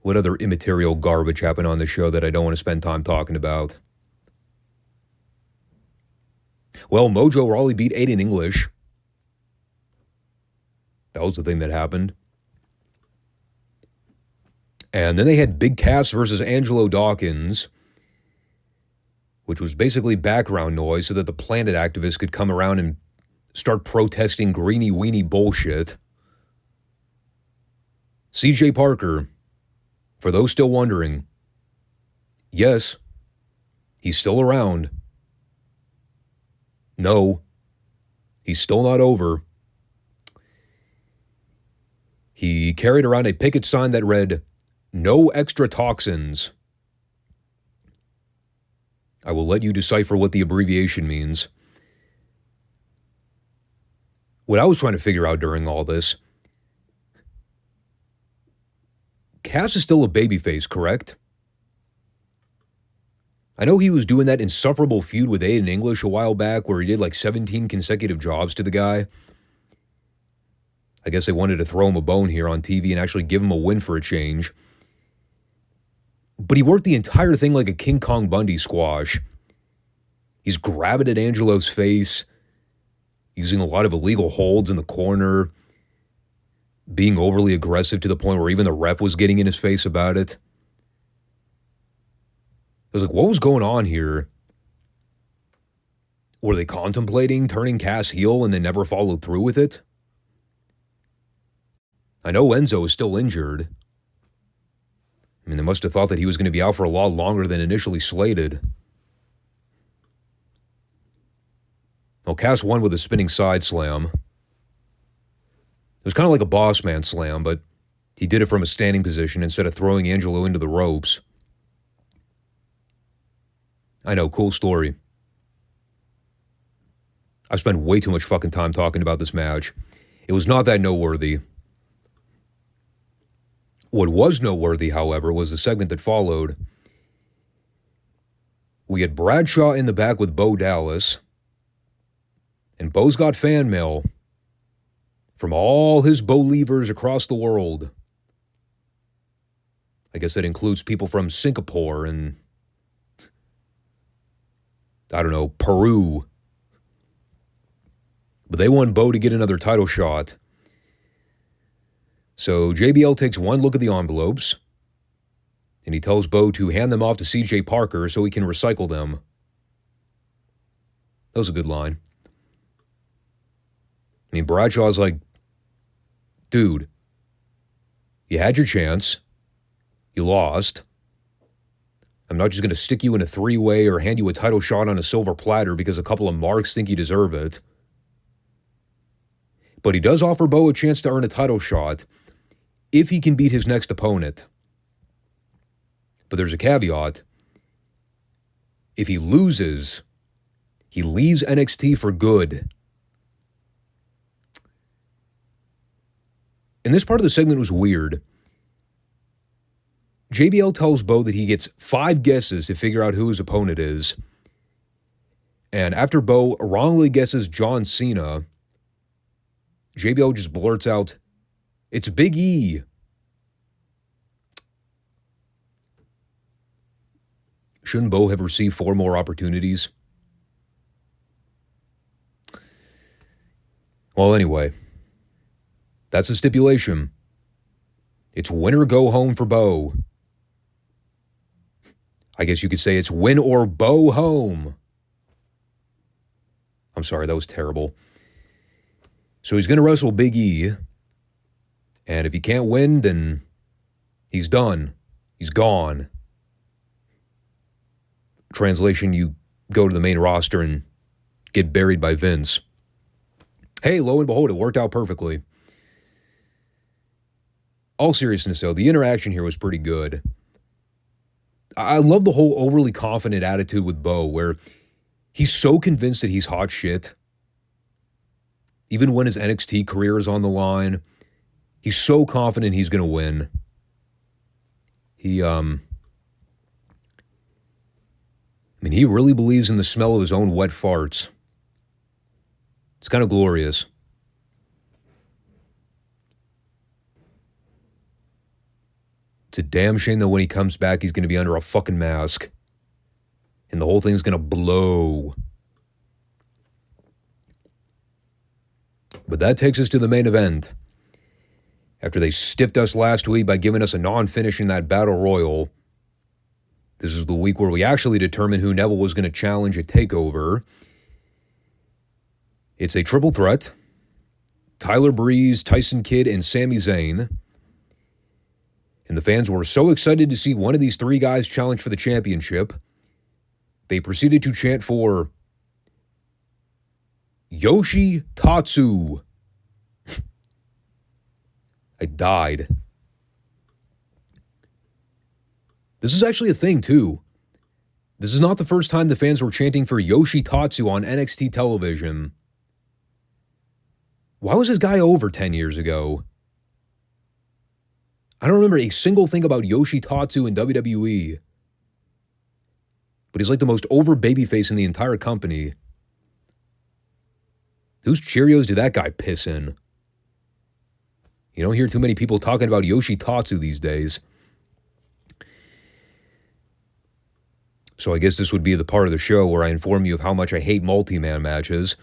What other immaterial garbage happened on the show that I don't want to spend time talking about? Well, Mojo Rawley beat Aiden English. That was the thing that happened. And then they had Big Cass versus Angelo Dawkins, which was basically background noise so that the planet activists could come around and start protesting greeny weenie bullshit. CJ Parker, for those still wondering, yes, he's still around. No, he's still not over. He carried around a picket sign that read, "No extra toxins." I will let you decipher what the abbreviation means. What I was trying to figure out during all this, Cass is still a babyface, correct? I know he was doing that insufferable feud with Aiden English a while back where he did like 17 consecutive jobs to the guy. I guess they wanted to throw him a bone here on TV and actually give him a win for a change. But he worked the entire thing like a King Kong Bundy squash. He's grabbing at Angelo's face, using a lot of illegal holds in the corner, being overly aggressive to the point where even the ref was getting in his face about it. I was like, what was going on here? Were they contemplating turning Cass heel and then never followed through with it? I know Enzo is still injured. I mean, they must have thought that he was going to be out for a lot longer than initially slated. Well, Cass won with a spinning side slam. It was kind of like a boss man slam, but he did it from a standing position instead of throwing Angelo into the ropes. I know, cool story. I've spent way too much fucking time talking about this match. It was not that noteworthy. What was noteworthy, however, was the segment that followed. We had Bradshaw in the back with Bo Dallas, and Bo's got fan mail from all his Believers across the world. I guess that includes people from Singapore and, I don't know, Peru. But they want Bo to get another title shot. So JBL takes one look at the envelopes, and he tells Bo to hand them off to CJ Parker so he can recycle them. That was a good line. I mean, Bradshaw's like, dude, you had your chance. You lost. I'm not just going to stick you in a three-way or hand you a title shot on a silver platter because a couple of marks think you deserve it. But he does offer Bo a chance to earn a title shot if he can beat his next opponent. But there's a caveat. If he loses, he leaves NXT for good. And this part of the segment was weird. JBL tells Bo that he gets 5 guesses to figure out who his opponent is. And after Bo wrongly guesses John Cena, JBL just blurts out, "It's Big E." Shouldn't Bo have received 4 more opportunities? Well, anyway, that's the stipulation. It's win or go home for Bo. I guess you could say it's win or Bo home. I'm sorry, that was terrible. So he's going to wrestle Big E. And if he can't win, then he's done. He's gone. Translation, you go to the main roster and get buried by Vince. Hey, lo and behold, it worked out perfectly. All seriousness, though, the interaction here was pretty good. I love the whole overly confident attitude with Bo, where he's so convinced that he's hot shit. Even when his NXT career is on the line, he's so confident he's going to win. He really believes in the smell of his own wet farts. It's kind of glorious. It's a damn shame that when he comes back, he's going to be under a fucking mask. And the whole thing's going to blow. But that takes us to the main event. After they stiffed us last week by giving us a non-finish in that Battle Royal, this is the week where we actually determined who Neville was going to challenge at TakeOver. It's a triple threat. Tyler Breeze, Tyson Kidd, and Sami Zayn. And the fans were so excited to see one of these 3 guys challenge for the championship, they proceeded to chant for Yoshi Tatsu. I died. This is actually a thing, too. This is not the first time the fans were chanting for Yoshi Tatsu on NXT television. Why was this guy over 10 years ago? I don't remember a single thing about Yoshi Tatsu in WWE. But he's like the most over babyface in the entire company. Whose Cheerios did that guy piss in? You don't hear too many people talking about Yoshi Tatsu these days. So I guess this would be the part of the show where I inform you of how much I hate multi-man matches.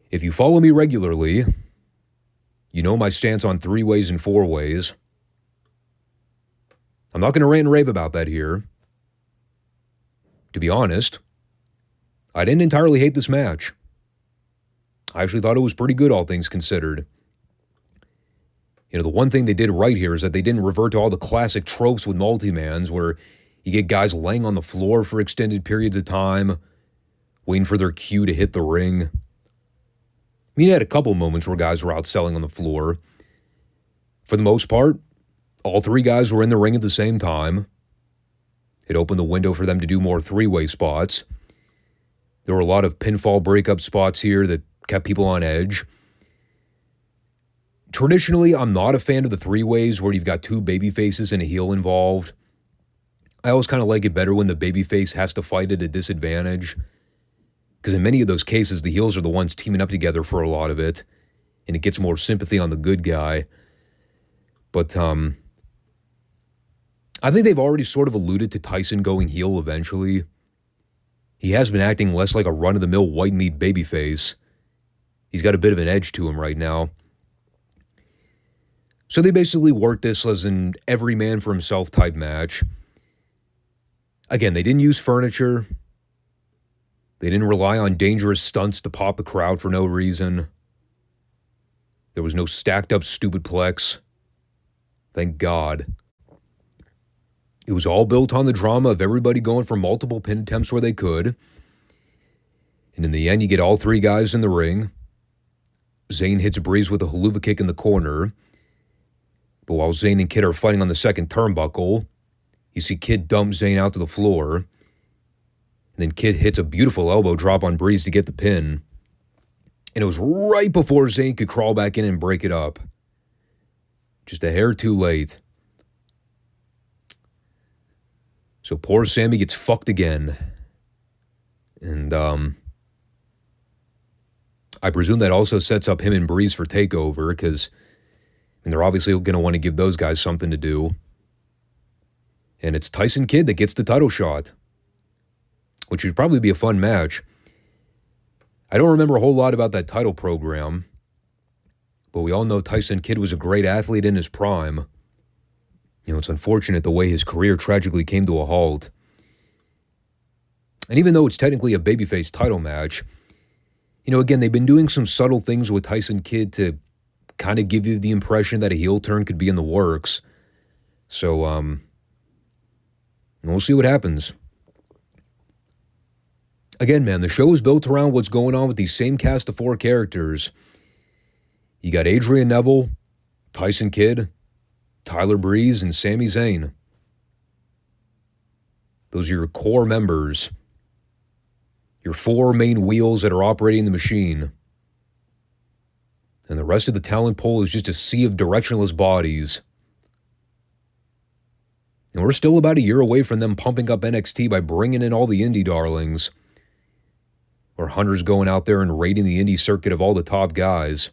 If you follow me regularly, you know my stance on 3-ways and 4-ways. I'm not going to rant and rave about that here. To be honest, I didn't entirely hate this match. I actually thought it was pretty good, all things considered. You know, the one thing they did right here is that they didn't revert to all the classic tropes with multi-mans where you get guys laying on the floor for extended periods of time, waiting for their cue to hit the ring. I mean, you had a couple moments where guys were out selling on the floor. For the most part, all 3 guys were in the ring at the same time. It opened the window for them to do more 3-way spots. There were a lot of pinfall breakup spots here that kept people on edge. Traditionally, I'm not a fan of the 3-ways where you've got 2 babyfaces and a heel involved. I always kind of like it better when the babyface has to fight at a disadvantage. Because in many of those cases, the heels are the ones teaming up together for a lot of it. And it gets more sympathy on the good guy. But I think they've already sort of alluded to Tyson going heel eventually. He has been acting less like a run-of-the-mill white meat babyface. He's got a bit of an edge to him right now. So they basically worked this as an every man for himself type match. Again, they didn't use furniture. They didn't rely on dangerous stunts to pop the crowd for no reason. There was no stacked up stupid plex. Thank God. It was all built on the drama of everybody going for multiple pin attempts where they could. And in the end, you get all three guys in the ring. Zayn hits Breeze with a haluva kick in the corner. But while Zayn and Kid are fighting on the second turnbuckle, you see Kid dump Zayn out to the floor. And then Kid hits a beautiful elbow drop on Breeze to get the pin. And it was right before Zayn could crawl back in and break it up. Just a hair too late. So poor Sami gets fucked again. And I presume that also sets up him and Breeze for TakeOver, because they're obviously going to want to give those guys something to do. And it's Tyson Kidd that gets the title shot, which would probably be a fun match. I don't remember a whole lot about that title program, but we all know Tyson Kidd was a great athlete in his prime. You know, it's unfortunate the way his career tragically came to a halt. And even though it's technically a babyface title match, you know, again, they've been doing some subtle things with Tyson Kidd to kind of give you the impression that a heel turn could be in the works. So, we'll see what happens. Again, man, the show is built around what's going on with these same cast of four characters. You got Adrian Neville, Tyson Kidd, Tyler Breeze, and Sami Zayn. Those are your core members. Your four main wheels that are operating the machine. And the rest of the talent pool is just a sea of directionless bodies. And we're still about a year away from them pumping up NXT by bringing in all the indie darlings. Or Hunter's going out there and raiding the indie circuit of all the top guys.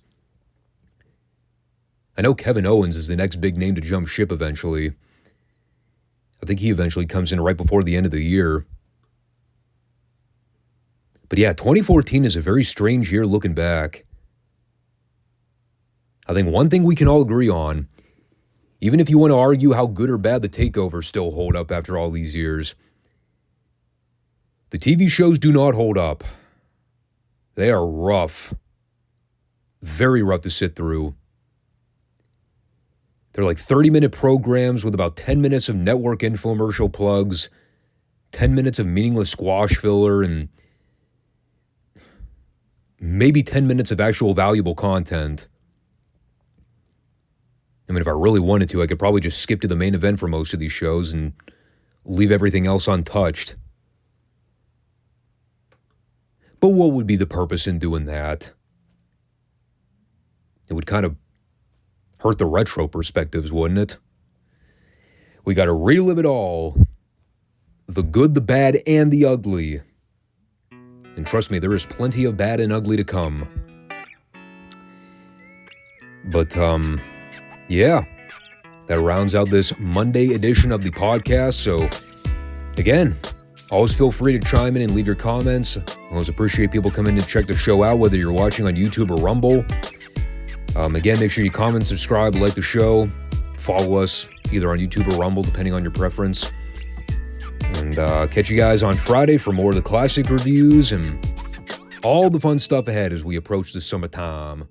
I know Kevin Owens is the next big name to jump ship eventually. I think he eventually comes in right before the end of the year. But yeah, 2014 is a very strange year looking back. I think one thing we can all agree on, even if you want to argue how good or bad the takeovers still hold up after all these years, the TV shows do not hold up. They are rough. Very rough to sit through. They're like 30-minute programs with about 10 minutes of network infomercial plugs, 10 minutes of meaningless squash filler, and maybe 10 minutes of actual valuable content. I mean, if I really wanted to, I could probably just skip to the main event for most of these shows and leave everything else untouched. But what would be the purpose in doing that? It would kind of hurt the retro perspectives, wouldn't it? We got to relive it all. The good, the bad, and the ugly. And trust me, there is plenty of bad and ugly to come. But, yeah. That rounds out this Monday edition of the podcast. So, again, always feel free to chime in and leave your comments. I always appreciate people coming to check the show out, whether you're watching on YouTube or Rumble. Again, make sure you comment, subscribe, like the show. Follow us either on YouTube or Rumble, depending on your preference. And catch you guys on Friday for more of the classic reviews and all the fun stuff ahead as we approach the summertime.